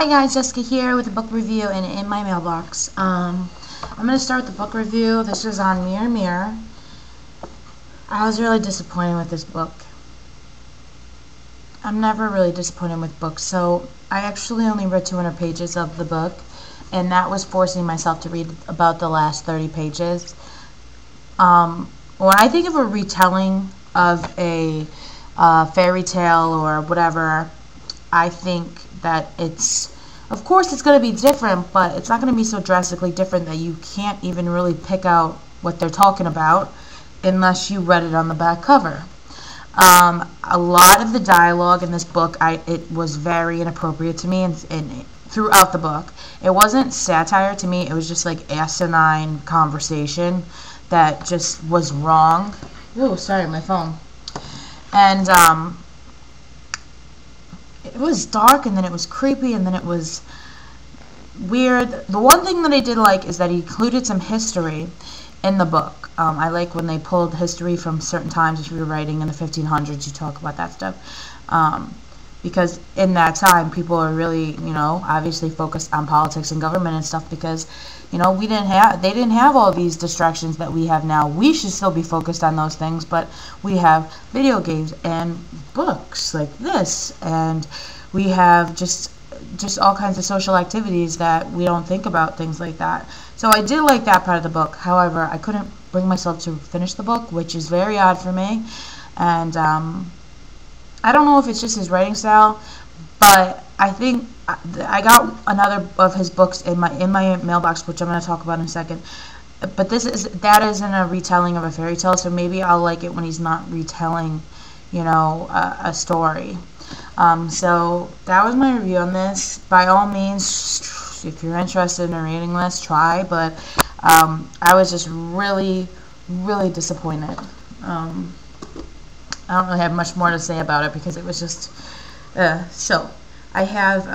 Hi guys, Jessica here with a book review and in my mailbox. I'm going to start with the book review. This is on Mirror Mirror. I was really disappointed with this book. I'm never really disappointed with books, so I actually only read 200 pages of the book, and that was forcing myself to read about the last 30 pages. When I think of a retelling of a fairy tale or whatever, I think that of course it's going to be different, but it's not going to be so drastically different that you can't even really pick out what they're talking about unless you read it on the back cover. A lot of the dialogue in this book, it was very inappropriate to me, and throughout the book. It wasn't satire to me, it was just like asinine conversation that just was wrong. Oh, sorry, my phone. And it was dark, and then it was creepy, and then it was weird. The one thing that I did like is that he included some history in the book. I like when they pulled history from certain times. If you were writing in the 1500s, you talk about that stuff. Because in that time, people are really, obviously focused on politics and government and stuff, because, they didn't have all these distractions that we have now. We should still be focused on those things, but we have video games and books like this, and we have just all kinds of social activities that we don't think about things like that. So I did like that part of the book. However, I couldn't bring myself to finish the book, which is very odd for me. And I don't know if it's just his writing style, but I think I got another of his books in my mailbox, which I'm going to talk about in a second. But that isn't a retelling of a fairy tale, so maybe I'll like it when he's not retelling, a story. So that was my review on this. By all means, if you're interested in reading this, try. But I was just really, really disappointed. I don't really have much more to say about it because it was just so I have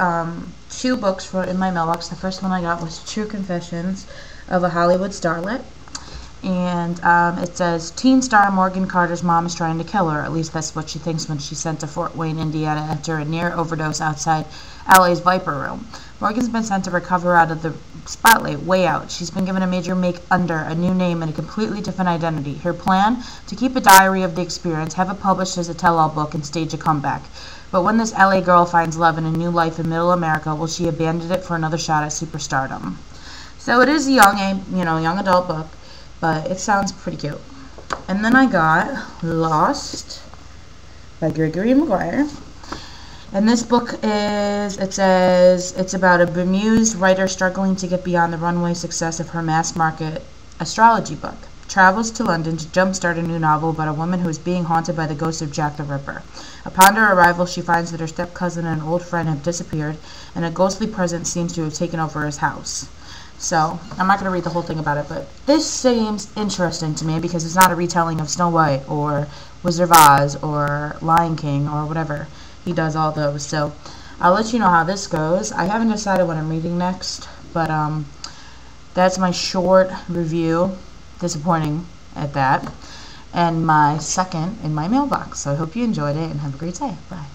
two books in my mailbox. The first one I got was True Confessions of a Hollywood Starlet, and it says teen star Morgan Carter's mom is trying to kill her. At least that's what she thinks when she's sent to Fort Wayne, Indiana after a near overdose outside LA's Viper Room. Morgan's been sent to recover out of the spotlight, way out. She's been given a major make-under, a new name, and a completely different identity. Her plan? To keep a diary of the experience, have it published as a tell-all book, and stage a comeback. But when this LA girl finds love and a new life in Middle America, will she abandon it for another shot at superstardom? So it is a young adult book, but it sounds pretty cute. And then I got Lost by Gregory and Maguire. And this book it's about a bemused writer struggling to get beyond the runway success of her mass market astrology book. Travels to London to jumpstart a new novel about a woman who is being haunted by the ghost of Jack the Ripper. Upon her arrival, she finds that her step-cousin and an old friend have disappeared, and a ghostly presence seems to have taken over his house. So, I'm not going to read the whole thing about it, but this seems interesting to me because it's not a retelling of Snow White or Wizard of Oz or Lion King or whatever. He does all those. So, I'll let you know how this goes. I haven't decided what I'm reading next, but that's my short review. Disappointing at that. And my second in my mailbox. So, I hope you enjoyed it and have a great day. Bye.